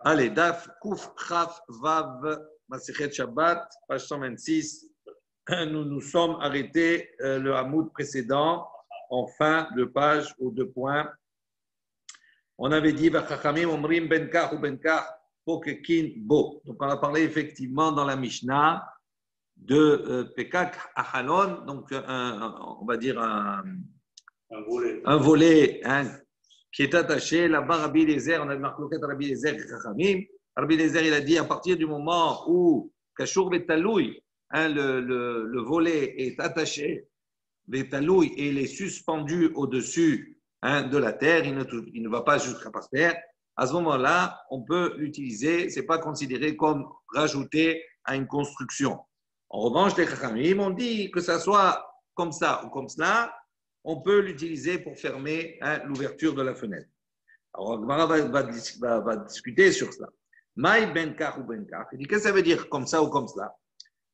Allez, Daf, Kouf, Chaf, Vav, Masechet Shabbat, page 126. Nous sommes arrêtés le Hamoud précédent, en fin de page ou de points. On avait dit, Vachachamim, Omrim, Benkar ou Benkar, Pokekin, Bo. Donc, on a parlé effectivement dans la Mishnah de Pekak Achalon, donc on va dire un volet qui est attaché. Là-bas, Rabbi Eliezer, on a marqué Rabbi Eliezer et Chachamim. Rabbi Eliezer, il a dit à partir du moment où Kashur Betaloui, le volet est attaché, Betaloui, et il est suspendu au-dessus de la terre, il ne va pas jusqu'à par terre. À ce moment-là, on peut l'utiliser, ce n'est pas considéré comme rajouté à une construction. En revanche, les Chachamim ont dit que ça soit comme ça ou comme cela, on peut l'utiliser pour fermer l'ouverture de la fenêtre. Alors, Gemara va discuter sur cela. Maï benkar ou benkar. Il dit qu'est-ce que ça veut dire comme ça ou comme cela?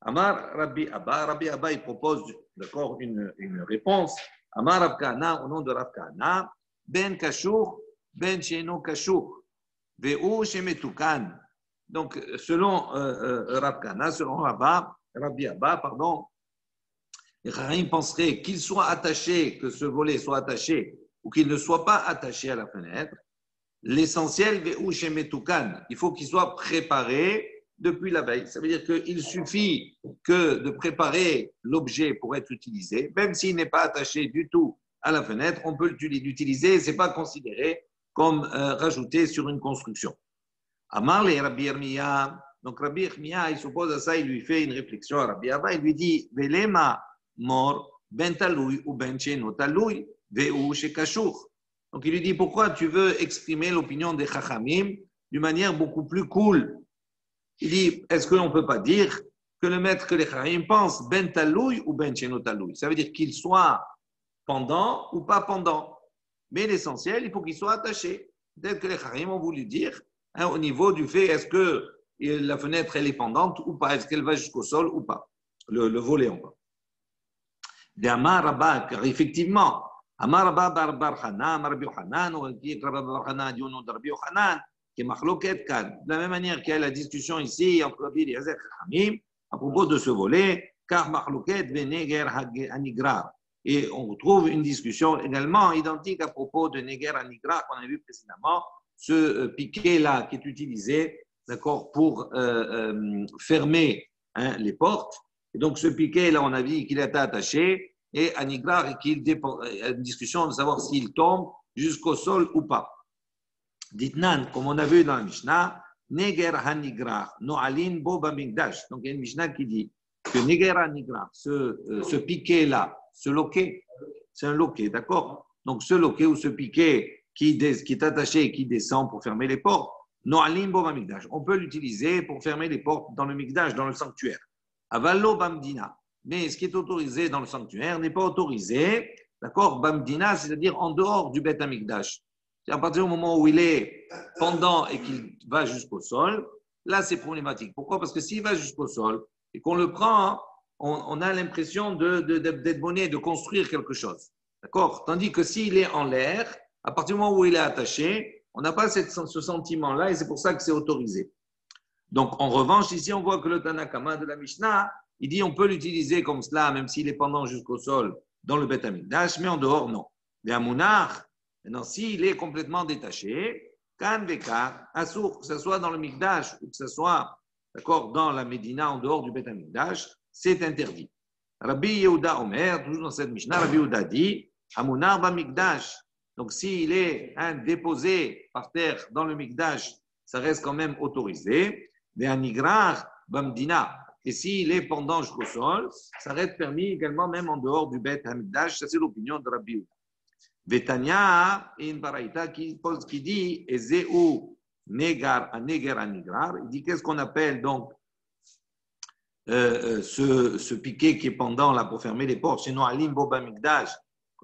Amar Rabbi Abba. Rabbi Abba, il propose d'accord une réponse. Amar Rav Kahana, au nom de Rav Kahana, ben kashour, ben sheino kashour, ve'u shemetukan. Donc, selon Rav Kahana, selon Rabbi Abba, pardon, les Chachamim penseraient qu'il soit attaché, que ce volet soit attaché, ou qu'il ne soit pas attaché à la fenêtre. L'essentiel, il faut qu'il soit préparé depuis la veille. Ça veut dire qu'il suffit que de préparer l'objet pour être utilisé, même s'il n'est pas attaché du tout à la fenêtre, on peut l'utiliser, ce n'est pas considéré comme rajouté sur une construction. Amar le Rabbi Yirmiya, donc Rabbi Yirmiya, il s'oppose à ça, il lui fait une réflexion à Rabbi Abba, il lui dit, Velema mort, ben taloui ou ben cheno taloui, ve'u shekashur. Donc il lui dit, pourquoi tu veux exprimer l'opinion des Chachamim d'une manière beaucoup plus cool? Il dit, est-ce qu'on ne peut pas dire que le maître que les Chachamim pensent, ben taloui ou ben cheno taloui? Ça veut dire qu'il soit pendant ou pas pendant. Mais l'essentiel, il faut qu'il soit attaché. Peut-être que les Chachamim ont voulu dire, au niveau du fait, est-ce que la fenêtre elle est pendante ou pas? Est-ce qu'elle va jusqu'au sol ou pas? Le volet en bas. De Amar Rabba, car effectivement, Amar Rabba Bar Hanan, Amar Rabbi Yochanan, ou qui est Rabba Bar Hanan, dit au nom de Rabbi Yochanan, qui est Machloket Kan. De la même manière qu'il y a la discussion ici entre Rabbi Eliezer et Chachamim à propos de ce volet, car Machloket Veneger Hanigrar. Et on retrouve une discussion également identique à propos de Neger Hanigrar qu'on a vu précédemment, ce piquet-là qui est utilisé, d'accord, pour fermer les portes. Et donc, ce piquet-là, on a dit qu'il était attaché, et Anigrar, et qu'il dépend, il y a une discussion de savoir s'il tombe jusqu'au sol ou pas. Ditnan, comme on a vu dans la Mishnah, Neger Hanigrar, No'alin Bo Bamigdash. Donc, il y a une Mishnah qui dit que Neger Hanigrar, ce piquet-là, ce loquet, c'est un loquet, d'accord? Donc, ce loquet ou ce piquet qui est attaché et qui descend pour fermer les portes, No'alin Bo Bamigdash. On peut l'utiliser pour fermer les portes dans le Migdash, dans le sanctuaire. Avallo Bamdina. Mais ce qui est autorisé dans le sanctuaire n'est pas autorisé, d'accord, Bamdina, c'est-à-dire en dehors du Beth Amikdash. C'est à partir du moment où il est pendant et qu'il va jusqu'au sol, là c'est problématique. Pourquoi? Parce que s'il va jusqu'au sol et qu'on le prend, on a l'impression d'être bonnet, de construire quelque chose. D'accord? Tandis que s'il est en l'air, à partir du moment où il est attaché, on n'a pas ce sentiment-là et c'est pour ça que c'est autorisé. Donc, en revanche, ici, on voit que le Tanakama de la Mishnah, il dit on peut l'utiliser comme cela, même s'il est pendant jusqu'au sol dans le Beth Amikdash, mais en dehors, non. Mais à Mounar, maintenant, s'il est complètement détaché, Kan Veka, Assour, que ce soit dans le Mikdash ou que ce soit d'accord, dans la Médina, en dehors du Beth Amikdash, c'est interdit. Rabbi Yehuda Omer, toujours dans cette Mishnah, Rabbi Yehuda dit Amunar ba Mikdash. Donc, s'il est déposé par terre dans le Mikdash, ça reste quand même autorisé. Mais à Nigrar, Bamdina. Et s'il est pendant jusqu'au sol, ça reste permis également, même en dehors du Beth Hamikdash. Ça, c'est l'opinion de Rabbi Yehuda. Vetania, une baraïta qui dit Ezeu Negar a Nigrar. Il dit qu'est-ce qu'on appelle donc ce piquet qui est pendant là pour fermer les portes. C'est Noalim Bo Bamikdash,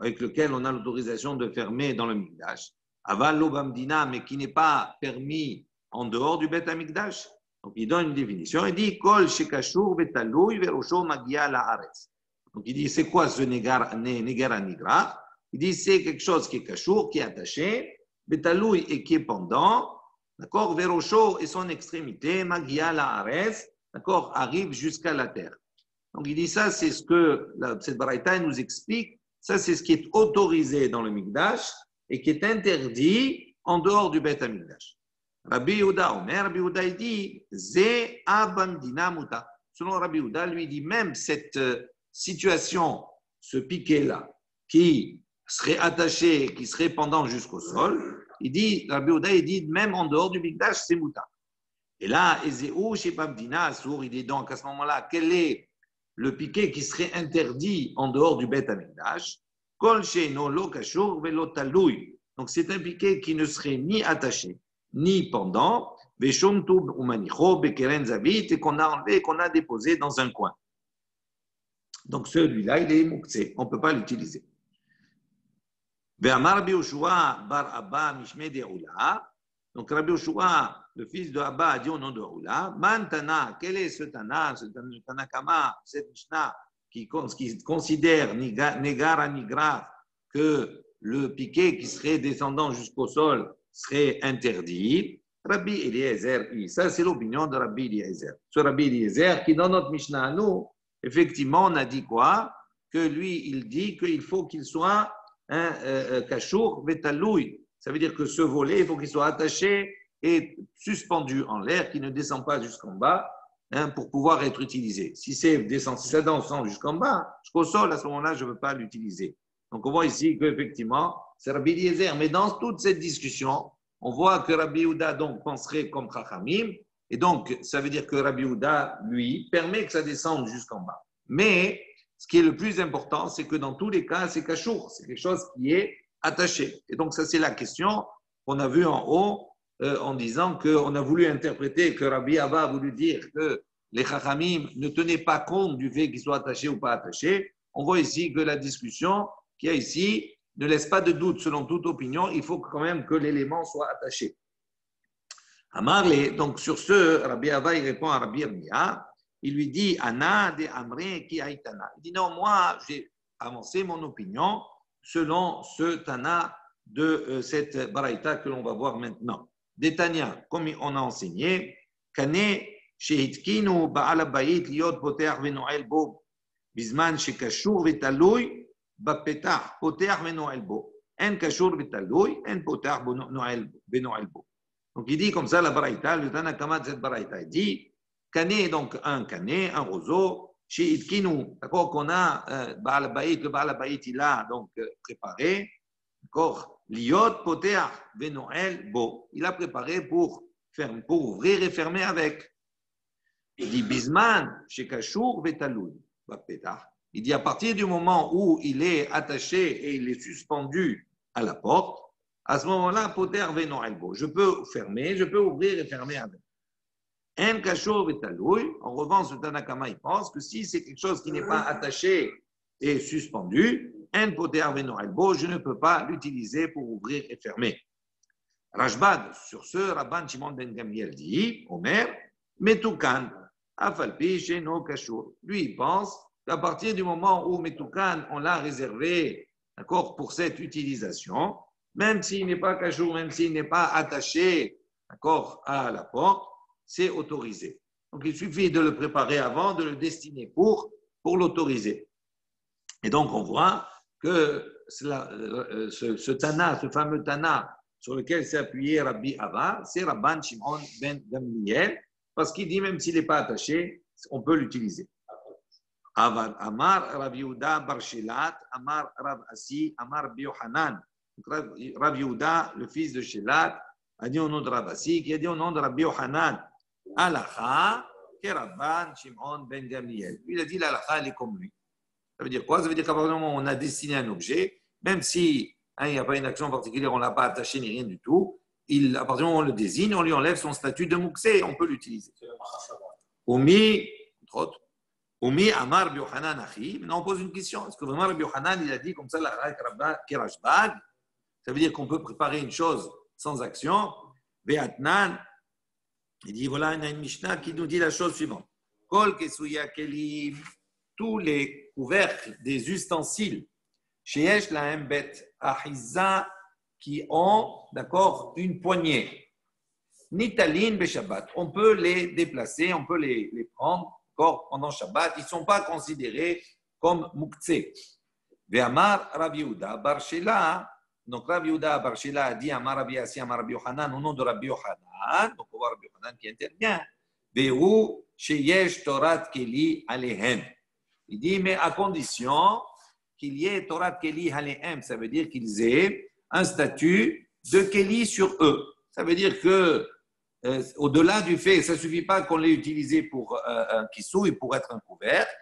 avec lequel on a l'autorisation de fermer dans le Mikdash. Aval Lo Bamdina, mais qui n'est pas permis en dehors du Beth Hamikdash. Donc, il donne une définition. Il dit Kol shekashur betaloui verosho magia laaretz. Donc, il dit c'est quoi ce negar anigra? Il dit c'est quelque chose qui est kashour, qui est attaché, betaloui et qui est pendant, d'accord, Verosho et son extrémité, Magia la Ares, d'accord, arrive jusqu'à la terre. Donc il dit ça, c'est ce que cette baraita nous explique, ça c'est ce qui est autorisé dans le Mikdash et qui est interdit en dehors du Beth Amikdash. Rabbi Yehuda Omer, Rabbi Yehuda il dit, Ze abandina muta. Selon Rabbi Yehuda, lui dit même cette situation, ce piquet-là, qui serait attaché, qui serait pendant jusqu'au sol, il dit, Rabbi Yehuda, il dit, même en dehors du Mikdash, c'est muta. Et là, Ezeu, chez Babdina, Assour, il dit donc à ce moment-là, quel est le piquet qui serait interdit en dehors du Beth Amikdash? Kol she'eno lo kashur velo talui. Donc c'est un piquet qui ne serait ni attaché, ni pendant, veshom tub umanicho bekeren zavit, et qu'on a enlevé, qu'on a déposé dans un coin. Donc celui-là, il est muktzé, on ne peut pas l'utiliser. Ve'amar Rabbi Yoshua bar Abba mishme de'ula. Donc Rabbi Yoshua, le fils de Abba, a dit au nom de Oula, Man Tana, quel est ce Tanakama, cette Mishnah qui considère Negara Nigra que le piquet qui serait descendant jusqu'au sol serait interdit? Rabbi Eliezer, ça c'est l'opinion de Rabbi Eliezer. Ce Rabbi Eliezer qui dans notre Mishnah à nous, effectivement, on a dit quoi? Que lui, il dit qu'il faut qu'il soit un kashour vetaloui. Ça veut dire que ce volet, il faut qu'il soit attaché et suspendu en l'air, qu'il ne descend pas jusqu'en bas pour pouvoir être utilisé. Si ça descend jusqu'en bas, jusqu'au sol, à ce moment-là, je ne veux pas l'utiliser. Donc on voit ici qu'effectivement, c'est Rabbi Eliezer. Mais dans toute cette discussion, on voit que Rabbi Yehuda donc penserait comme Chachamim, et donc ça veut dire que Rabbi Yehuda, lui, permet que ça descende jusqu'en bas. Mais ce qui est le plus important, c'est que dans tous les cas, c'est kashour, c'est quelque chose qui est attaché. Et donc ça, c'est la question qu'on a vue en haut en disant qu'on a voulu interpréter que Rabbi Abba a voulu dire que les Chachamim ne tenaient pas compte du fait qu'ils soient attachés ou pas attachés. On voit ici que la discussion qu'il y a ici ne laisse pas de doute. Selon toute opinion, il faut quand même que l'élément soit attaché. Amarle, donc sur ce, Rabbi Abba, il répond à Rabbi Yirmiyah. Il lui dit, Ana de Amre ki aitana. Il dit, non, moi, j'ai avancé mon opinion selon ce Tana de cette baraita que l'on va voir maintenant. Détania, comme on a enseigné, Kane shehitkinu ba'al habayit liot poteach venoel bo, bizman shekashur vetalui bapetach poteach venoel bo. En kashur vetalui, en poteach venoel bo. Donc il dit comme ça la baraita, le Tana Kama de cette baraita, il dit, Kane, donc un canet, un roseau, chez Itkinu, d'accord, qu'on a Baal Habayit, le Baal Habayit, il a donc préparé, d'accord, Liot, Poteach, Venoel, Bo. Il a préparé pour ouvrir et fermer avec. Il dit Bisman, chez Kashour, Vetaloud, Bapetach. Il dit à partir du moment où il est attaché et il est suspendu à la porte, à ce moment-là, Poteach, Venoel, Bo. Je peux fermer, je peux ouvrir et fermer avec. En kashour vetaloui. En revanche, le Tanakama, il pense que si c'est quelque chose qui n'est pas attaché et suspendu, en poter veno elbo, je ne peux pas l'utiliser pour ouvrir et fermer. Rajbad, sur ce, Rabban Shimon ben Gamliel dit, Omer, Metukan, afalpi sheno kashour. Lui, il pense qu'à partir du moment où Metukan, on l'a réservé, d'accord, pour cette utilisation, même s'il n'est pas kashour, même s'il n'est pas attaché, d'accord, à la porte, c'est autorisé. Donc, il suffit de le préparer avant, de le destiner pour l'autoriser. Et donc, on voit que ce Tana, ce fameux Tana sur lequel s'est appuyé Rabbi Abba, c'est Rabban Shimon ben Gamliel, parce qu'il dit même s'il n'est pas attaché, on peut l'utiliser. Amar Rabbi Yehuda bar Shelat, Amar Rav Asi, Amar Rabbi Yohanan. Rabbi Yehuda, le fils de Shelat, a dit au nom de Rav Asi, qui a dit au nom de Rabbi Yohanan. Alacha, que Rabban Shimon ben Gamliel. Lui, il a dit l'alacha, elle est comme lui. Ça veut dire quoi? Ça veut dire qu'à partir du moment où on a destiné un objet, même si il n'y a pas une action particulière, on ne l'a pas attaché ni rien du tout, à partir du moment où on le désigne, on lui enlève son statut de mouksé, on peut l'utiliser. Oumi, entre autres, Oumi Amar Rabbi Yohanan Achi. Maintenant, on pose une question. Est-ce que vraiment Rabbi Yohanan, il a dit comme ça, la Kirashbag? Ça veut dire qu'on peut préparer une chose sans action. Ve'atnan. Il dit, voilà, il y a une Mishnah qui nous dit la chose suivante. Kol kesuya kelim, tous les couvercles des ustensiles, sheyesh lahem bet ahiza, qui ont, d'accord, une poignée. Nitalin be Shabbat. On peut les déplacer, on peut les prendre encore pendant Shabbat. Ils ne sont pas considérés comme muktzeh. Ve'amar Rabbi Yehuda bar Shela. Donc Rabbi Yehuda bar Shela a dit Amar Rabbi Assi, Amar Rabbi Yochanan, au nom de Rabbi Yochanan. Donc on voit Rabbi Yochanan qui intervient. Ve'hu sheyesh Torat Keli alehem. Il dit, mais à condition qu'il y ait Torat Keli alehem, ça veut dire qu'ils aient un statut de Keli sur eux. Ça veut dire que au-delà du fait, ça ne suffit pas qu'on l'ait utilisé pour un kissouille, pour être un couvercle,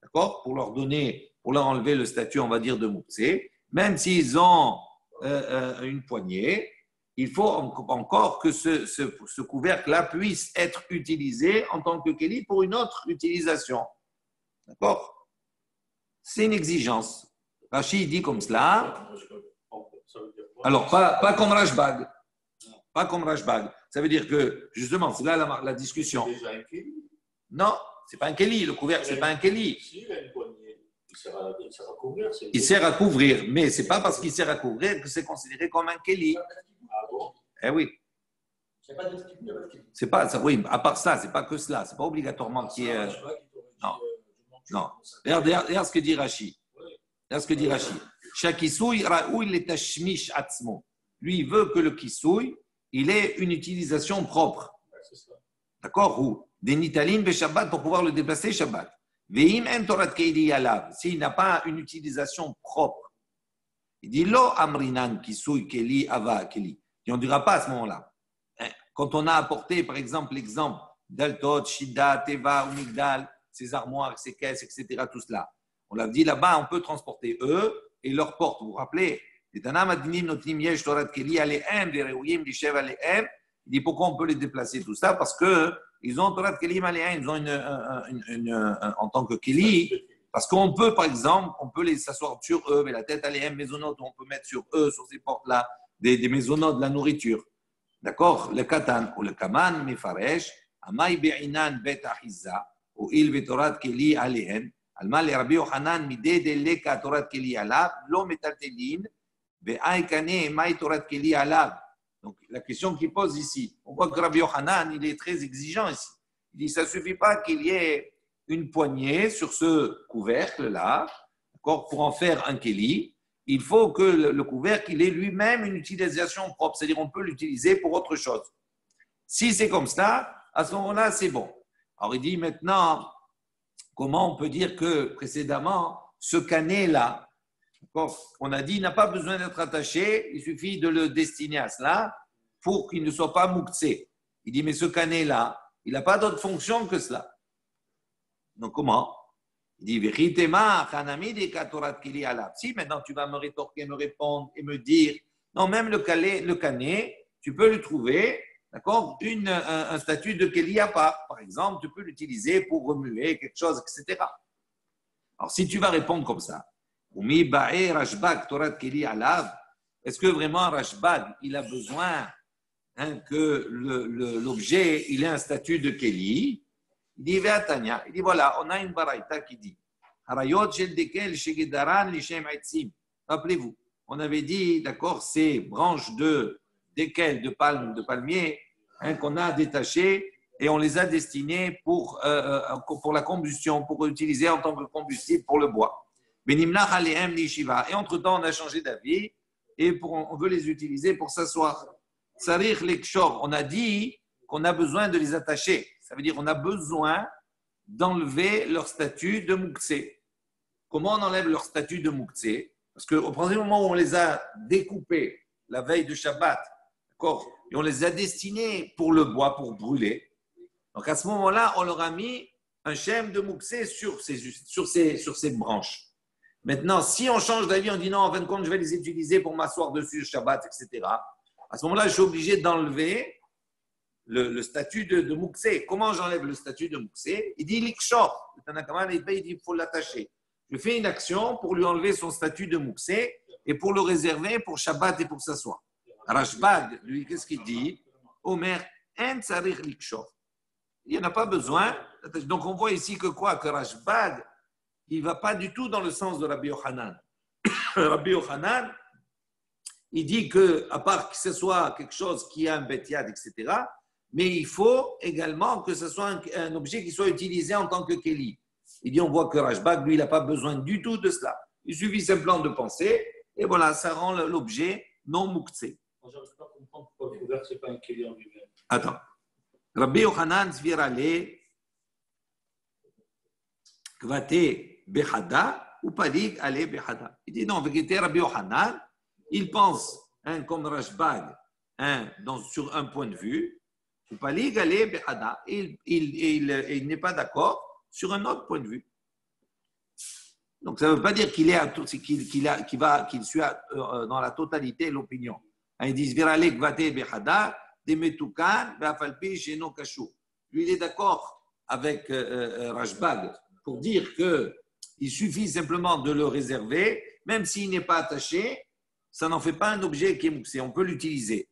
d'accord, pour leur donner, pour leur enlever le statut, on va dire, de moutsé. Même s'ils ont une poignée, il faut encore que ce couvercle-là puisse être utilisé en tant que Keli pour une autre utilisation. D'accord? C'est une exigence. Rachid dit comme cela. Alors, pas comme Rashbag. Pas comme Rashbag. Ça veut dire que, justement, c'est là la discussion. Non, ce n'est pas un Keli. Le couvercle, ce n'est pas un Keli. Il sert à couvrir, mais ce n'est pas parce qu'il sert à couvrir que c'est considéré comme un Keli. Eh oui. C'est pas ça, oui, à part ça, c'est pas que cela. C'est pas obligatoirement qu'il y ait. Non. Non. Regarde ce que dit Rashi. Regarde ce que dit Rashi. Chaque kisouille, il est tashmish atzmo. Lui, il veut que le kisouille, il ait une utilisation propre. D'accord? Ou des nitalines be Shabbat pour pouvoir le déplacer Shabbat. Ve'im en torat keili alav. S'il n'a pas une utilisation propre, il dit lo amrinan kisouille keli ava keli. Et on ne dira pas à ce moment-là. Quand on a apporté, par exemple, l'exemple d'Altot, Shida, Teva ou Migdal, ces armoires, ces caisses, etc., tout cela. On l'a dit là-bas, on peut transporter eux et leurs portes. Vous vous rappelez? Il dit pourquoi on peut les déplacer, tout ça? Parce qu'ils ont Torat Kelim Alehem, ils ont en tant que Keli. Parce qu'on peut, par exemple, on peut les s'asseoir sur eux, mais la tête Alehem, maisonnote, on peut mettre sur eux, sur ces portes-là, des maisonnotes, de la nourriture. D'accord? Le Katan ou le Kaman, Mefaresh, Amay Be'inan Bet Achiza, ou Il Vetorat Keli Alehem. Alma le Rabbi Yochanan midé de leka Torat Keli alav, lo metaltelin, ve'aikane mai Torat Keli alav. Donc la question qu'il pose ici, on voit que Rabbi Yochanan, il est très exigeant ici. Il dit ça ne suffit pas qu'il y ait une poignée sur ce couvercle-là, pour en faire un Keli. Il faut que le couvercle il ait lui-même une utilisation propre, c'est-à-dire on peut l'utiliser pour autre chose. Si c'est comme ça, à ce moment-là, c'est bon. Alors il dit maintenant, comment on peut dire que précédemment, ce canet-là, on a dit, il n'a pas besoin d'être attaché, il suffit de le destiner à cela pour qu'il ne soit pas mouktsé. Il dit, mais ce canet-là, il n'a pas d'autre fonction que cela. Donc comment? Il dit, si maintenant tu vas me rétorquer, me répondre et me dire, non, même le canet, tu peux lui trouver, d'accord, un statut de Keli à part. Par exemple, tu peux l'utiliser pour remuer quelque chose, etc. Alors, si tu vas répondre comme ça, est-ce que vraiment Rashbag, il a besoin que l'objet, il ait un statut de Keli? Il dit, Ve'atanya, il dit, voilà, on a une baraïta qui dit, rappelez-vous, on avait dit, d'accord, ces branches de palmier, qu'on a détachées et on les a destinées pour la combustion, pour utiliser en tant que combustible pour le bois. Et entre-temps, on a changé d'avis et on veut les utiliser pour s'asseoir. Sarich lekshor, on a dit qu'on a besoin de les attacher. Ça veut dire qu'on a besoin d'enlever leur statut de mouksé. Comment on enlève leur statut de mouksé? Parce qu'au premier moment où on les a découpés la veille de Shabbat, d'accord, et on les a destinés pour le bois, pour brûler. Donc à ce moment-là, on leur a mis un shem de mouksé sur ces branches. Maintenant, si on change d'avis, on dit non, en fin de compte, je vais les utiliser pour m'asseoir dessus, Shabbat, etc. À ce moment-là, je suis obligé d'enlever le statut de mouksé. Comment j'enlève le statut de mouksé? Il dit l'ikshor. Le Tanakama, il dit il faut l'attacher. Je fais une action pour lui enlever son statut de mouksé et pour le réserver pour Shabbat et pour s'asseoir. Rashbag, lui, qu'est-ce qu'il dit? Omer, en tsarich l'ikshor. Il n'y en a pas besoin. Donc on voit ici que quoi? Que Rashbag, il ne va pas du tout dans le sens de Rabbi Yochanan. Rabbi Yochanan, il dit qu'à part que ce soit quelque chose qui a un betiad, etc., Mais il faut également que ce soit un objet qui soit utilisé en tant que Kéli. Il dit, on voit que Rashbag, lui, il n'a pas besoin du tout de cela. Il suffit simplement de penser, et voilà, ça rend l'objet non mouktsé. Je n'arrive pas à comprendre pourquoi le couvert, ce n'est pas un Kéli en lui-même. Attends. Rabbi Yochanan Zvirale, Kvate Behada, ou Palig Ale Behada. Il dit, non, en vérité, Rabbi Yochanan, il pense, comme Rashbag, sur un point de vue, ou Palig Ale Behada, il n'est pas d'accord sur un autre point de vue. Donc, ça ne veut pas dire qu'il suit dans la totalité l'opinion. Ils disent Virale Gvate Behada, Demetukan, Beafalpi, Sheno Kashou. Lui, il est d'accord avec Rashbag pour dire qu'il suffit simplement de le réserver, même s'il n'est pas attaché, ça n'en fait pas un objet qui est mouxé. On peut l'utiliser.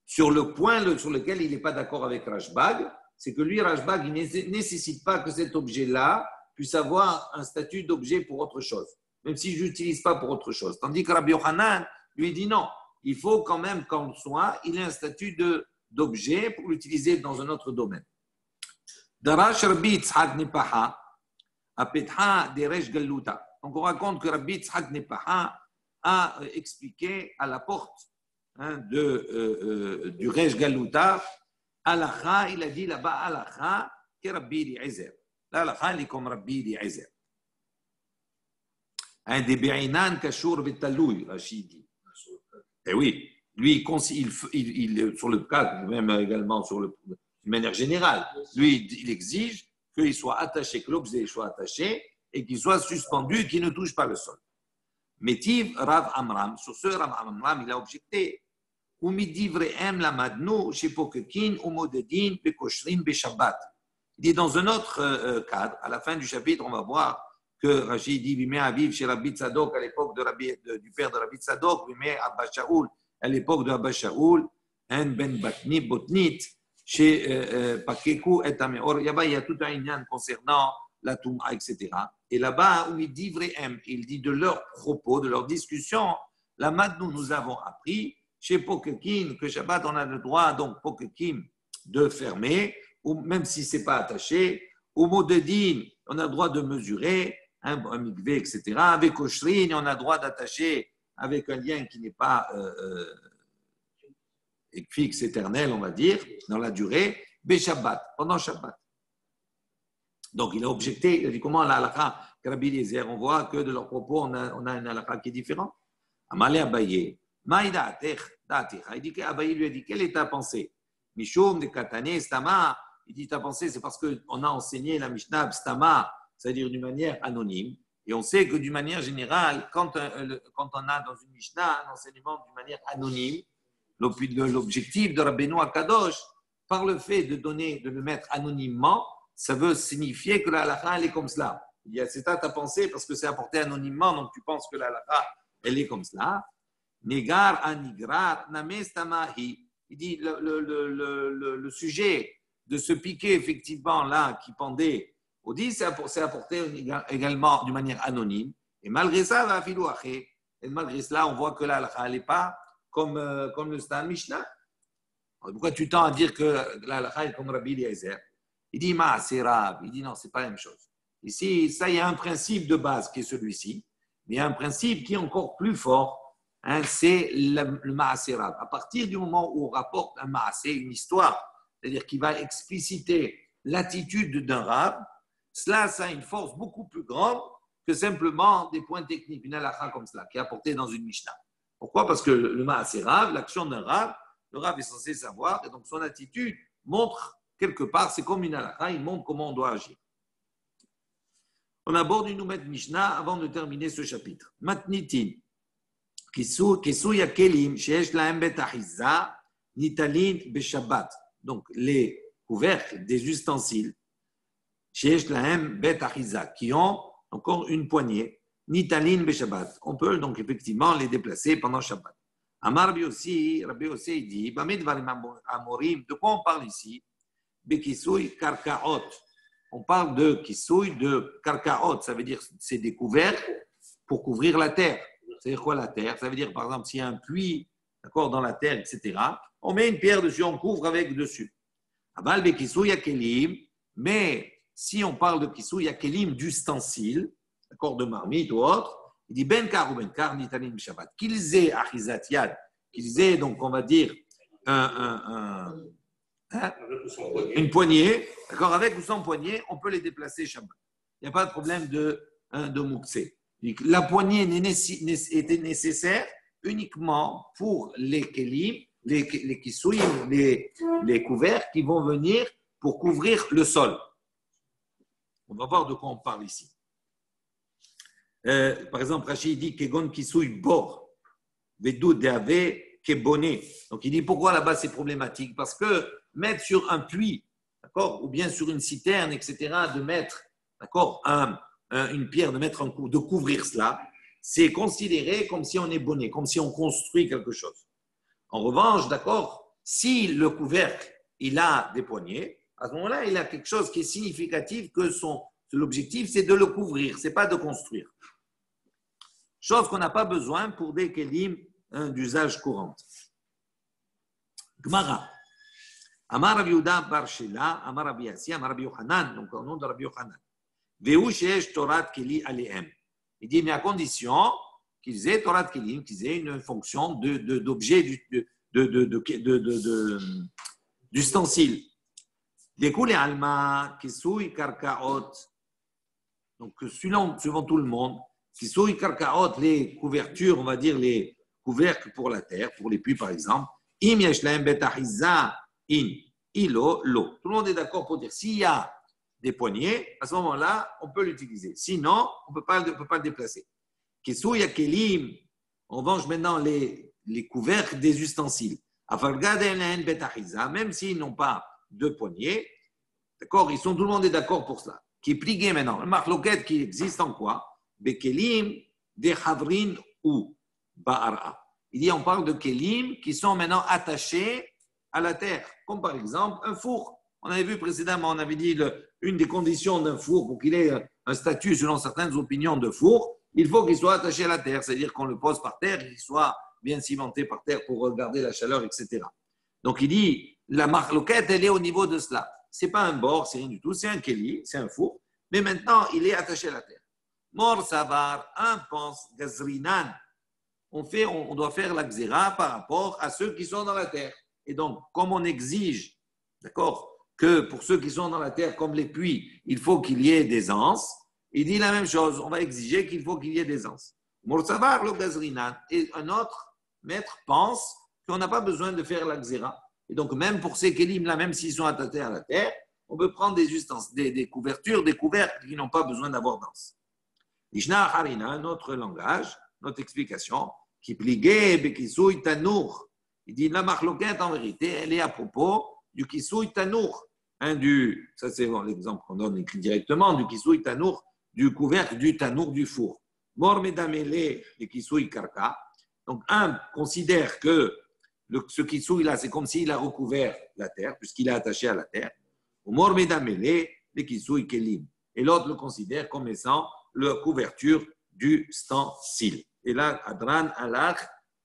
Sur le point sur lequel il n'est pas d'accord avec Rashbag, c'est que lui, Rashbag, il ne nécessite pas que cet objet-là puisse avoir un statut d'objet pour autre chose, même si je ne l'utilise pas pour autre chose. Tandis que Rabbi Yochanan, lui, dit non, il faut quand même qu'en soit, il ait un statut d'objet pour l'utiliser dans un autre domaine. Darash Rabbi Yitzhak Nepaha, Apetha Deresh Galuta. Donc on raconte que Rabbi Yitzhak Nepaha a expliqué à la porte du Resh Galuta, Alacha, il a dit là-bas, Alacha, que Rabbi Eliezer. L'Alacha, il est comme Rabbi Eliezer. Un des Be'inan Kashur Vetalouy, Rachid dit. Eh oui, lui, sur le cas, même également de manière générale, lui, il exige qu'il soit attaché, que l'objet soit attaché et qu'il soit suspendu et qu'il ne touche pas le sol. Métiv Rav Amram, sur ce Rav Amram, il a objecté. Il dit dans un autre cadre, à la fin du chapitre, on va voir que Rachid dit Bimé Aviv chez Rabbi Tzadok à l'époque du père de Rabbi Tzadok, Bimé Abba Shaoul à l'époque de Abba Shaoul, En Ben Botnit chez Pakeku et Ameor. Il y a tout un inyan concernant la Touma, etc. Et là-bas, où il dit Vrehem, il dit de leurs propos, de leurs discussions, la Madnou, nous avons appris chez Pokekim que Shabbat, on a le droit, donc Pokekim, de fermer, ou même si ce n'est pas attaché. Au mot de din, on a le droit de mesurer, un mikvé, etc. Avec Oshrin, on a le droit d'attacher avec un lien qui n'est pas fixe, éternel, on va dire, dans la durée, Shabbat, pendant Shabbat. Donc il a objecté, il a dit comment la halakha, Rabbi Eliezer, on voit que de leurs propos, on a une halakha qui est différente. Amalé Abaye, Maïda il dit qu'Abaye lui a dit, quelle est ta pensée? Mishum de Katane, Stama. Il dit ta pensée, c'est parce qu'on a enseigné la Mishnah Stama, c'est-à-dire d'une manière anonyme. Et on sait que d'une manière générale, quand on a dans une Mishnah un enseignement d'une manière anonyme, l'objectif de Rabbeinu Akadosh, par le fait de le mettre anonymement, ça veut signifier que la halakha, elle est comme cela. Il dit, c'est ça ta pensée parce que c'est apporté anonymement, donc tu penses que la halakha, elle est comme cela. Negar anigrar namestamahi. Il dit le sujet de ce piquet, effectivement, là, qui pendait au 10, c'est apporté également d'une manière anonyme. Et malgré ça, va filouaché. Et malgré cela, on voit que la halakha, elle n'est pas comme le Stan Mishnah. Alors, pourquoi tu tends à dire que la halakha est comme Rabbi Eliezer? Il dit, c'est Rav. Il dit, non, ce n'est pas la même chose. Ici, ça, il y a un principe de base qui est celui-ci, mais il y a un principe qui est encore plus fort. C'est le Maaseh Rav. À partir du moment où on rapporte un Maaseh, une histoire, c'est-à-dire qui va expliciter l'attitude d'un Rav, cela, ça a une force beaucoup plus grande que simplement des points techniques, une halakha comme cela, qui est apportée dans une Mishnah. Pourquoi? Parce que le Maaseh Rav, l'action d'un Rav, le Rav est censé savoir, et donc son attitude montre quelque part, c'est comme une halakha, il montre comment on doit agir. On aborde une nouvelle Mishnah avant de terminer ce chapitre. Matnitin. Donc, les couvercles des ustensiles qui ont encore une poignée, nitalin beshabbat. On peut donc effectivement les déplacer pendant Shabbat. Amar Rabbi Yossi dit, de quoi on parle ici? Bekisui karkaot. On parle de kisui de karkaot, ça veut dire c'est des couvercles pour couvrir la terre. C'est-à-dire quoi la terre? Ça veut dire, par exemple, s'il y a un puits, d'accord, dans la terre, etc., on met une pierre dessus, on couvre avec dessus. Aval bekisouya kelim, mais si on parle de kisouya kelim d'ustensile, d'accord, de marmite ou autre, il dit ben kar ou ben kar nitanim shabbat. Qu'ils aient achizat yad, qu'ils aient donc on va dire une poignée, d'accord, avec ou sans poignée, on peut les déplacer Shabbat. Il n'y a pas de problème de mouxé. La poignée était nécessaire uniquement pour les kelim, les kisouim, les couverts qui vont venir pour couvrir le sol. On va voir de quoi on parle ici. Par exemple, Rachid dit Kegon kisouy bor, vedou deave keboné. Donc il dit pourquoi là-bas c'est problématique? Parce que mettre sur un puits, d'accord, ou bien sur une citerne, etc., de mettre, d'accord, une pierre, de couvrir cela, c'est considéré comme si on est bonnet, comme si on construit quelque chose. En revanche, d'accord, si le couvercle, il a des poignées, à ce moment-là, il a quelque chose qui est significatif que l'objectif, c'est de le couvrir, c'est pas de construire. Chose qu'on n'a pas besoin pour des kelim d'usage courant. Gemara. Amar Rabbi Yehuda bar Shela, Amar Rabbi Yassi, Amar Rabbi Yochanan, donc au nom de Rabbi Yochanan. Vehu sheyesh Torat Keli alehem. Il dit, mais à condition qu'ils aient Torat Kelim, qu'ils aient une fonction d'objet, d'ustensile. Découle alma, kisui karkaot. Donc, suivant tout le monde, kisui karkaot, les couvertures, on va dire les couvercles pour la terre, pour les puits par exemple. Im yeshlaem betahiza in ilo lo. Tout le monde est d'accord pour dire s'il y a des poignées, à ce moment-là, on peut l'utiliser. Sinon, on ne peut pas le déplacer. Kisouya kelim, on venge maintenant les couvercles des ustensiles. Même s'ils n'ont pas de poignées, d'accord, tout le monde est d'accord pour cela. Qui est plié maintenant. Le marloquette qui existe en quoi? Bekelim, de havrin ou ba'ara. Il dit, on parle de kelim qui sont maintenant attachés à la terre, comme par exemple un four. On avait vu précédemment, on avait dit une des conditions d'un four pour qu'il ait un statut selon certaines opinions de four, il faut qu'il soit attaché à la terre, c'est-à-dire qu'on le pose par terre, qu'il soit bien cimenté par terre pour garder la chaleur, etc. Donc il dit, la marloquette, elle est au niveau de cela. Ce n'est pas un bord, c'est rien du tout, c'est un keli, c'est un four, mais maintenant il est attaché à la terre. Mor savar, un pense, gazrinan. On doit faire la xéra par rapport à ceux qui sont dans la terre. Et donc, comme on exige, d'accord, que pour ceux qui sont dans la terre, comme les puits, il faut qu'il y ait des anses, il dit la même chose, on va exiger qu'il faut qu'il y ait des anses. Morsavar le gazrinan. Et un autre maître pense qu'on n'a pas besoin de faire la xéra. Et donc, même pour ces kélim-là, même s'ils sont attachés à la terre, on peut prendre des couvertures, des couvercles qui n'ont pas besoin d'avoir d'anse. Ishna harina, notre langage, notre explication, qui pligé bekisouy tanour. Il dit la marloquette, en vérité, elle est à propos du kisouy tanour. Ça, c'est l'exemple qu'on donne écrit directement, du kisouy tanour, du couvercle du tanour du four. Mor medamele, le kisouy karka. Donc, un considère que ce kisouy-là, c'est comme s'il a recouvert la terre, puisqu'il est attaché à la terre. Mor medamele, le kisouy kelim. Et l'autre le considère comme étant la couverture du ustensile. Et là, Adran alach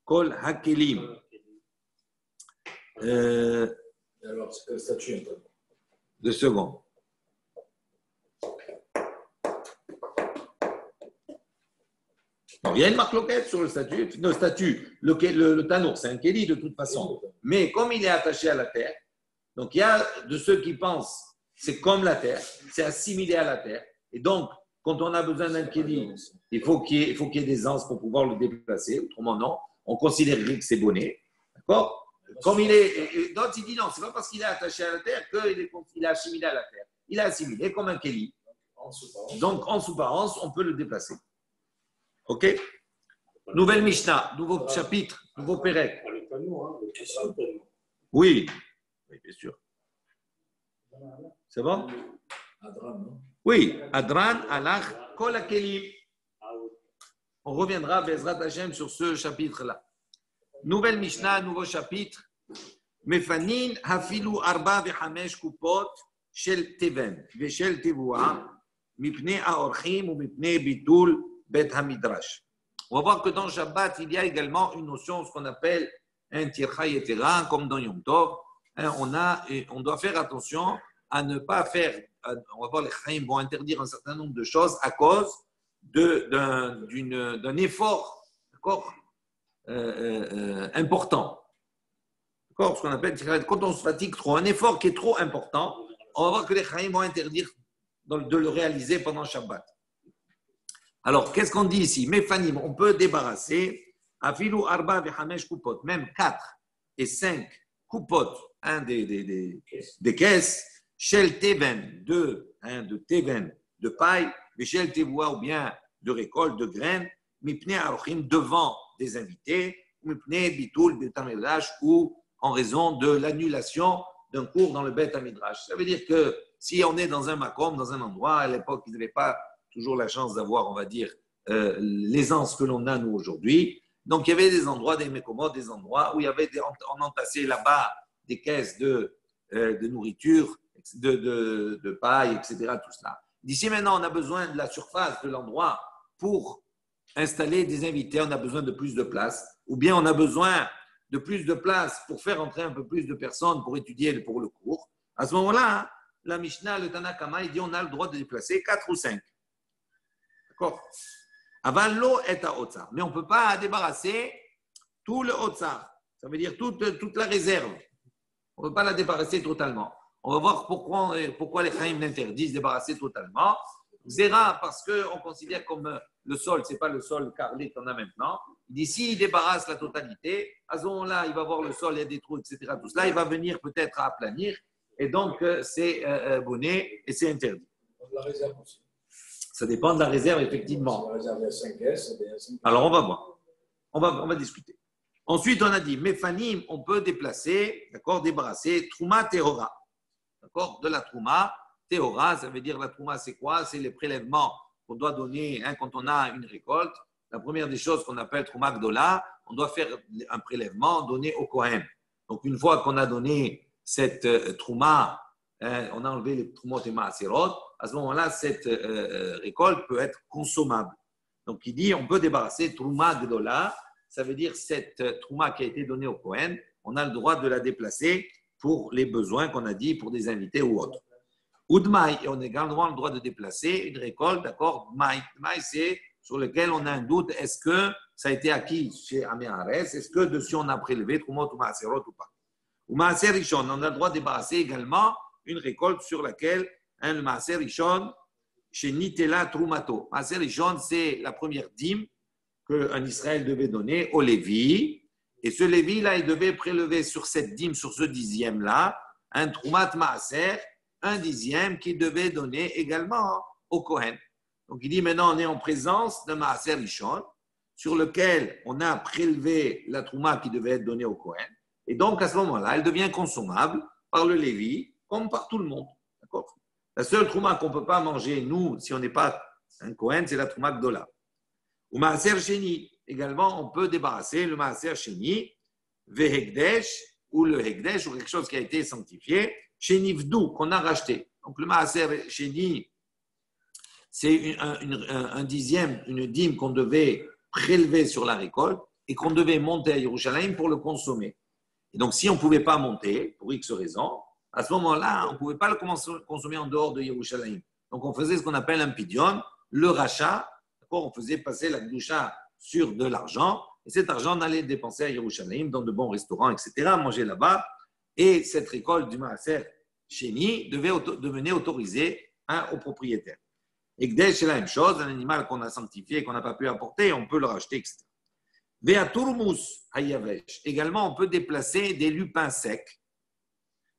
kol hakelim. Alors, c'est quel statut un peu? 2 secondes. Il y a une marque loquette sur le statut. Le tanour, c'est un kéli de toute façon. Mais comme il est attaché à la terre, donc il y a de ceux qui pensent c'est comme la terre, c'est assimilé à la terre. Et donc, quand on a besoin d'un kéli, il faut qu'il y ait des anses pour pouvoir le déplacer. Autrement, non. On considérerait que c'est bonnet. D'accord? Comme il est. D'autres, il dit non, c'est pas parce qu'il est attaché à la terre qu'il est assimilé à la terre. Il est assimilé comme un kéli. Donc, en sous-parence, on peut le déplacer. OK? Nouvelle Mishnah, nouveau chapitre, nouveau Pérec. Le tanour, hein, le question de tanour. Oui, bien sûr. C'est bon? Adran, non? Oui, Adran, Alach, Kol Hakelim. On reviendra, Bezrat Hashem, sur ce chapitre-là. Nouvelle Mishnah, nouveau chapitre. Mefanin hafilu arba vechamesh kupot shel teven veshel tevua mipnei aorchim ou mipnei bitul bet hamidrash. On va voir que dans Shabbat, il y a également une notion, ce qu'on appelle un tircha yetera, comme dans Yom Tov. hein, on doit faire attention à ne pas faire, on va voir les Chaim vont interdire un certain nombre de choses à cause d'un effort, d'accord, important. D'accord, ce qu'on appelle, quand on se fatigue trop, un effort qui est trop important, on va voir que les Chaim vont interdire de le réaliser pendant Shabbat. Alors, qu'est-ce qu'on dit ici? Mefanim, on peut débarrasser, afilu arba vechamesh kupot, même 4 et 5 kupot, des caisses, shel teven, de teven, de paille, shel tevoua ou bien de récolte, de graines, mipne arochim, devant des invités, mipne bitul betamidrash, ou en raison de l'annulation d'un cours dans le Bet Midrash. Ça veut dire que si on est dans un makom, dans un endroit, à l'époque, ils n'avaient pas toujours la chance d'avoir, on va dire, l'aisance que l'on a nous aujourd'hui. Donc, il y avait des endroits, des mécomodes, des endroits où il y avait on entassait là-bas des caisses de nourriture, de paille, etc., tout cela. D'ici maintenant, on a besoin de la surface de l'endroit pour installer des invités, on a besoin de plus de place, ou bien on a besoin de plus de place pour faire entrer un peu plus de personnes pour étudier pour le cours. À ce moment-là, la Mishnah, le Tanakama, il dit on a le droit de déplacer 4 ou 5. D'accord? Avant l'eau est à Otsar. Mais on ne peut pas débarrasser tout le Otsar. Ça veut dire toute la réserve. On ne peut pas la débarrasser totalement. On va voir pourquoi les Chaim l'interdisent de débarrasser totalement. Zera, parce qu'on considère comme le sol, ce n'est pas le sol carrelé qu'on a maintenant. D'ici, il débarrasse la totalité. À ce moment-là, il va voir le sol, il y a des trous, etc. Tout cela, il va venir peut-être à aplanir. Et donc, c'est bonnet et c'est interdit. La réserve aussi. Ça dépend de la réserve, effectivement. La réserve, il y a 5 caisses. Alors, on va voir. On va discuter. Ensuite, on a dit, Mefanim, on peut déplacer, d'accord, débarrasser, Trouma Tehora. D'accord, de la Trouma. Tehora, ça veut dire la Trouma, c'est quoi? C'est les prélèvements qu'on doit donner quand on a une récolte. La première des choses qu'on appelle Trouma Gdola, on doit faire un prélèvement donné au Kohen. Donc, une fois qu'on a donné cette Trouma, on a enlevé les Troumot et Maaserot, à ce moment-là, cette récolte peut être consommable. Donc, il dit on peut débarrasser Trouma Gdola, ça veut dire cette Trouma qui a été donnée au Kohen, on a le droit de la déplacer pour les besoins qu'on a dit, pour des invités ou autres. Oudmaï, et on a également le droit de déplacer une récolte, d'accord? Maï, c'est sur lequel on a un doute, est-ce que ça a été acquis chez Améares, est-ce que dessus on a prélevé Troumot ou Maaserot ou pas? Ou Maaser Rishon, on a le droit de débarrasser également une récolte sur laquelle le Maaser Rishon, chez Nitela Troumato. Maaser Rishon, c'est la première dîme qu'un Israël devait donner au Lévi. Et ce Lévi-là, il devait prélever sur cette dîme, sur ce dixième-là, un Troumat Maaser, un dixième qu'il devait donner également au Kohen. Donc il dit maintenant on est en présence d'un Maaser Rishon sur lequel on a prélevé la Trouma qui devait être donnée au Kohen. Et donc à ce moment-là, elle devient consommable par le Lévi comme par tout le monde. D'accord? La seule Trouma qu'on ne peut pas manger, nous, si on n'est pas un Kohen, c'est la Trouma Gdola. Ou Maaser Sheni, également, on peut débarrasser le Maaser Sheni, Vehekdesh, ou le Hekdesh, ou quelque chose qui a été sanctifié, Sheni Vdou, qu'on a racheté. Donc le Maaser Sheni, c'est un dixième, une dîme qu'on devait prélever sur la récolte et qu'on devait monter à Yerushalayim pour le consommer. Et donc, si on ne pouvait pas monter, pour X raisons, à ce moment-là, on ne pouvait pas le consommer en dehors de Yerushalayim. Donc, on faisait ce qu'on appelle un pidion, le rachat. D'accord, on faisait passer la gdoucha sur de l'argent. Et cet argent, on allait le dépenser à Yerushalayim dans de bons restaurants, etc., manger là-bas. Et cette récolte du Maaser Sheni devait devenir autorisée au propriétaire. Et Gdesh, c'est la même chose, un animal qu'on a sanctifié, qu'on n'a pas pu apporter, on peut le racheter, etc. Ve'aturmus hayavesh. Également, on peut déplacer des lupins secs.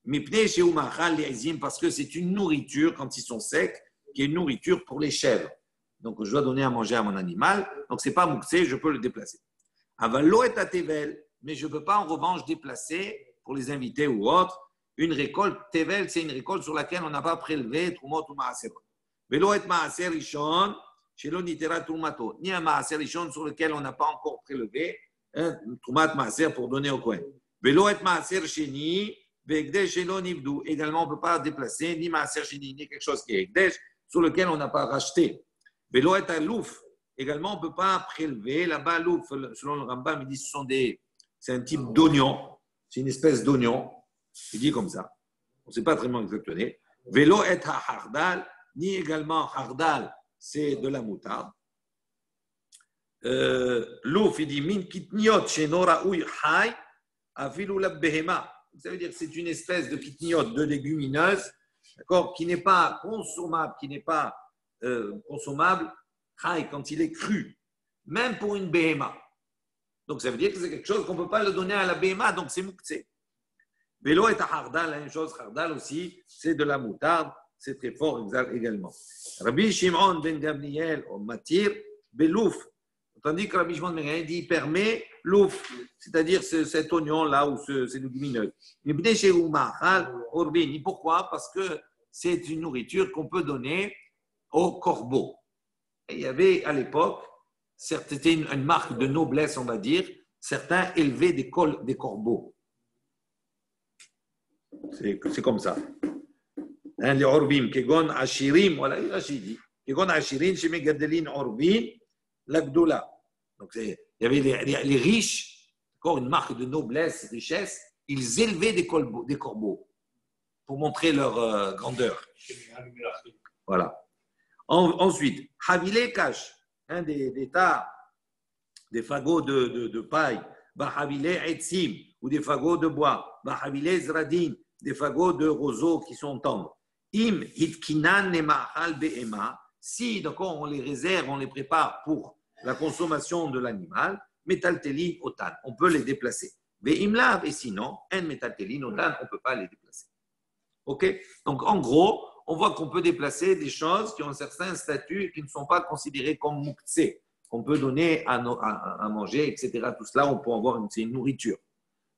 Mipnei sheumachal le'ezim, parce que c'est une nourriture, quand ils sont secs, qui est une nourriture pour les chèvres. Donc, je dois donner à manger à mon animal. Donc, ce n'est pas mouxé, je peux le déplacer. Avalo et tevel, mais je ne peux pas en revanche déplacer, pour les invités ou autres, une récolte. Tevel, c'est une récolte sur laquelle on n'a pas prélevé Trumot ou Maaserot. Velo et Maaser Rishon, Shelo Nitera Trumato, ni un Maaser Rishon sur lequel on n'a pas encore prélevé un Trumat Maaser pour donner au Kohen. Velo et Maaser Sheni, Vegdesh Shelo Nivdu. Également, on ne peut pas déplacer ni Maaser Sheni, ni quelque chose qui est Egdesh, sur lequel on n'a pas racheté. Velo et Alouf. Également, on ne peut pas prélever. Là-bas, Alouf, selon le Rambam, il dit que c'est un type d'oignon, c'est une espèce d'oignon. Il dit comme ça. On ne sait pas très bien exactement. Vélo et hardal, ni également hardal, c'est de la moutarde. L'ouf, il dit min kitniot chez Nora Ouy Hay, afilu la behema. Ça veut dire que c'est une espèce de kitniot, de légumineuse, d'accord, qui n'est pas consommable, qui n'est pas consommable, Hay, quand il est cru, même pour une behema. Donc ça veut dire que c'est quelque chose qu'on ne peut pas le donner à la behema, donc c'est mouktsé. Vélo est à hardal, la même chose, hardal aussi, c'est de la moutarde, c'est très fort également. Rabbi Shimon ben Gamliel, au matir, belouf. Tandis que Rabbi Shimon ben Gamliel dit permet l'ouf, c'est-à-dire cet oignon-là ou ces légumineuses. Mais pourquoi? Parce que c'est une nourriture qu'on peut donner aux corbeaux. Et il y avait à l'époque, c'était une marque de noblesse, on va dire, certains élevaient des corbeaux. C'est comme ça. Hein, les orbim, kegon ashirim, voilà, il a dit, kegon ashirim, chez Megadelin orbin, l'agdoula. Donc, il y avait les riches, encore une marque de noblesse, richesse, ils élevaient des corbeaux pour montrer leur grandeur. Voilà. Ensuite, Havile Kash, des tas, des fagots de paille, Bahavile Etzim, ou des fagots de bois, Bahavile Zradin, des fagots de roseaux qui sont tendres. Im Hitkinan Nemahal Be'ema, si d'accord, on les réserve, on les prépare pour la consommation de l'animal, Metaltelin Otan, on peut les déplacer. Ve'imlav, et sinon, en Metaltelin Otan, on ne peut pas les déplacer. Ok? Donc en gros, on voit qu'on peut déplacer des choses qui ont un certain statut et qui ne sont pas considérées comme muktsé, qu'on peut donner à manger, etc. Tout cela, on peut avoir c'est une nourriture.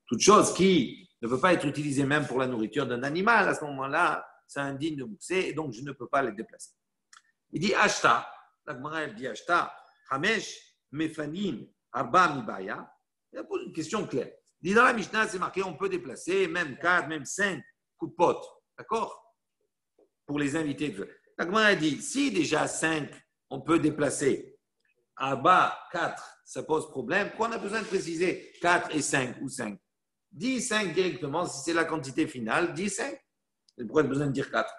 Toute chose qui ne peut pas être utilisée même pour la nourriture d'un animal, à ce moment-là, c'est indigne de muktsé et donc je ne peux pas les déplacer. Il dit Ashta, la Gemara dit Ashta, Hamesh, Mefanin, Arba Mibaya. Il pose une question claire. Il dit dans la Mishnah, c'est marqué on peut déplacer même 4, même 5 coups de pote. D'accord? Pour les invités. La Gemara dit si déjà 5, on peut déplacer. Arba, 4, ça pose problème. Pourquoi on a besoin de préciser 4 et 5 ou 5? Dis 5 directement, si c'est la quantité finale, dis 5. Pourquoi on a besoin de dire 4?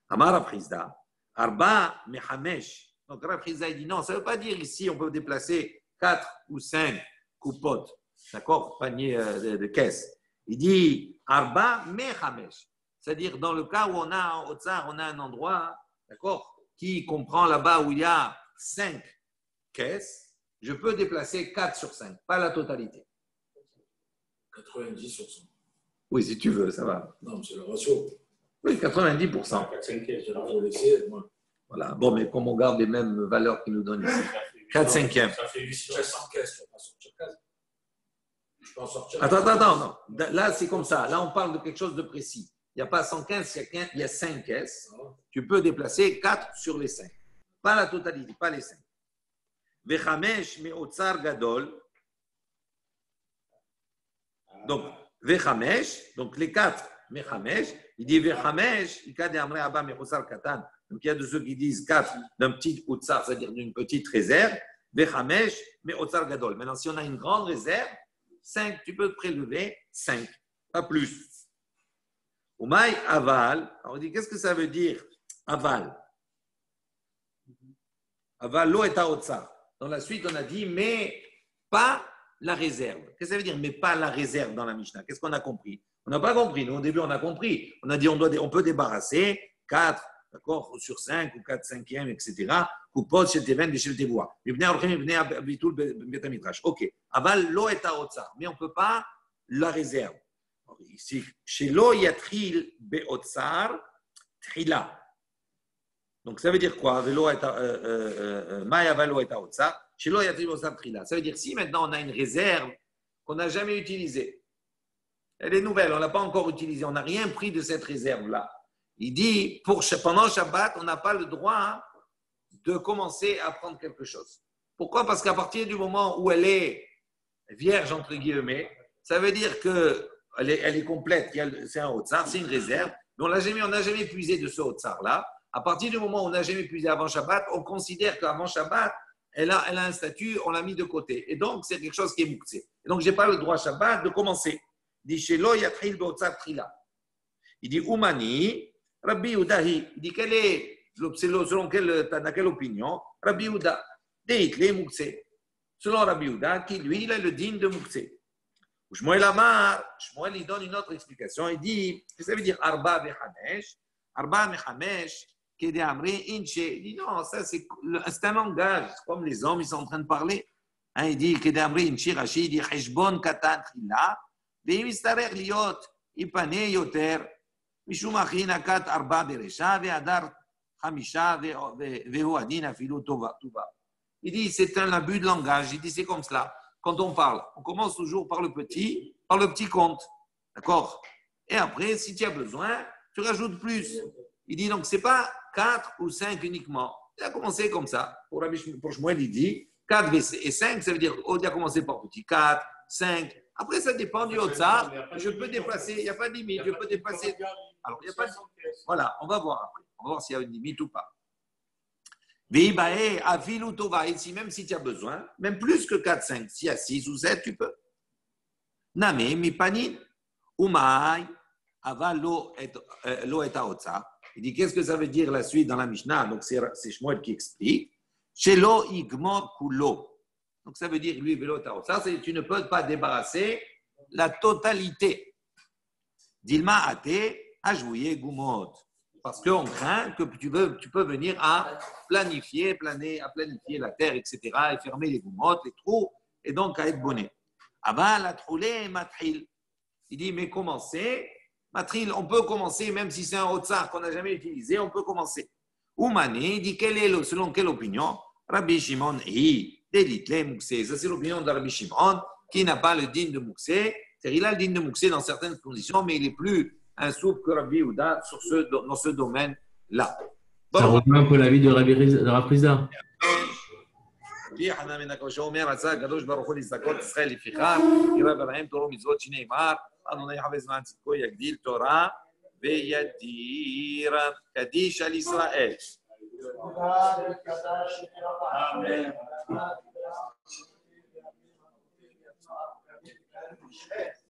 Amara Prizda, Arba Mehamesh. Donc Rav Chizda dit non, ça ne veut pas dire ici on peut déplacer 4 ou 5 coupotes, d'accord, panier de caisse. Il dit Arba Mehamesh. C'est-à-dire dans le cas où on a en Otsar, on a un endroit, d'accord, qui comprend là-bas où il y a 5 caisses, je peux déplacer 4 sur 5, pas la totalité. 90 sur 100. Oui, si tu veux, ça va. Non, c'est le ratio. Oui, 90%. 4-5 caisses, je l'ai laissé, moi. Voilà. Bon, mais comme on garde les mêmes valeurs qu'ils nous donnent ici. 4 cinquièmes. Ça fait 800 caisses, tu vas pas sortir 15. Je peux en sortir. Attends, non. Là, c'est comme ça. Là, on parle de quelque chose de précis. Il n'y a pas 115, il y a 5 caisses. Tu peux déplacer 4 sur les 5. Pas la totalité, pas les 5. Vechamesh me'otsar gadol. Donc, Vechamesh, donc les 4, Mechamesh, il dit Vechamesh, il y a donc il y a de ceux qui disent 4 d'un petit otsar, c'est-à-dire d'une petite réserve, Vechamesh, mais otsar gadol. Maintenant, si on a une grande réserve, 5, tu peux te prélever 5, pas plus. Umaï aval, alors on dit qu'est-ce que ça veut dire aval? Aval lo et otsar. Dans la suite, on a dit mais pas la réserve. Qu'est-ce que ça veut dire mais pas la réserve dans la Mishnah? Qu'est-ce qu'on a compris? On n'a pas compris. Nous, au début, on a compris. On a dit on peut débarrasser 4, d'accord, sur 5 ou 4 cinquièmes, etc. Coupot, chez Teven, chez Tevoa. Ok. Aval lo et otsar. Mais on ne peut pas la réserve. Ici, chez lo yatril beotsar trila. Donc, ça veut dire quoi? Maya valo et otsar. Chez lo yatril beotsar trila. Ça veut dire si maintenant on a une réserve qu'on n'a jamais utilisée. Elle est nouvelle, on ne l'a pas encore utilisée. On n'a rien pris de cette réserve-là. Il dit, pendant Shabbat, on n'a pas le droit de commencer à prendre quelque chose. Pourquoi? Parce qu'à partir du moment où elle est vierge, entre guillemets, ça veut dire qu'elle est complète. C'est un Otsar, c'est une réserve. Mais on n'a jamais puisé de ce Otsar-là. À partir du moment où on n'a jamais puisé avant Shabbat, on considère qu'avant Shabbat, elle a un statut, on l'a mis de côté. Et donc, c'est quelque chose qui est muktsé. Et donc, je n'ai pas le droit Shabbat de commencer. Il dit Shelo Yatril Beotzar Trila. Il dit Oumani, Rabbi Udahi. Il dit selon quelle opinion Rabbi Uda. Deitle Moukse. Selon Rabbi Uda, qui lui, il a le digne de Moukse. Shmuel Amar, Shmuel, il donne une autre explication. Il dit, qu'est-ce que ça veut dire Arba Bechamesh? Arba Bechamesh, Kede Amri, Inche. Il dit non, ça c'est un langage, comme les hommes, ils sont en train de parler. Hein, il dit Kede Amri, Inche, Rashi, il dit Heshbon Katan Trila, Veim Istarech Liot, Ipane Yoter, Mishum Achina Kat Arba Beresha, Ve'adar Hamisha, Ve'hu Adin Afilu Tova. Il dit c'est un abus de langage. Il dit c'est comme cela. Quand on parle, on commence toujours par le petit compte. D'accord? Et après, si tu as besoin, tu rajoutes plus. Il dit donc, ce n'est pas 4 ou 5 uniquement. Il a commencé comme ça. Pour Shmuel, il dit 4 et 5, ça veut dire, il a commencé par petit. 4, 5. Après, ça dépend du Otsar. Je peux dépasser, il n'y a pas de limite. Je peux dépasser. Alors, il n'y a pas de... Voilà, on va voir après. On va voir s'il y a une limite ou pas. Ici, même si tu as besoin, même plus que 4, 5, s'il y a 6 ou 7, tu peux. Name, mi panin, umai, ava lo et aotsa. Il dit, qu'est-ce que ça veut dire la suite dans la Mishnah? Donc, c'est Shmuel qui explique. Shelo igmor kulo. Donc, ça veut dire, lui, velo et aotsa, c'est tu ne peux pas débarrasser la totalité. Dilma ate, ajouye gumot. Parce qu'on craint que tu peux venir à planifier la terre, etc., et fermer les goumottes, les trous, et donc à être bonnet. Avant la troulée, matril. Il dit, mais commencer, matril, on peut commencer, même si c'est un rotsar qu'on n'a jamais utilisé, on peut commencer. Oumani, il dit, selon quelle opinion? Rabbi Shimon, delitle mouxé. Ça, c'est l'opinion de Rabbi Shimon, qui n'a pas le digne de mouxé. C'est-à-dire, il a le digne de mouxé dans certaines conditions, mais il est plus un souple que Rabbi Yehuda dans ce domaine-là. Ça rejoint un peu l'avis de Rabbi Prizda. Amen.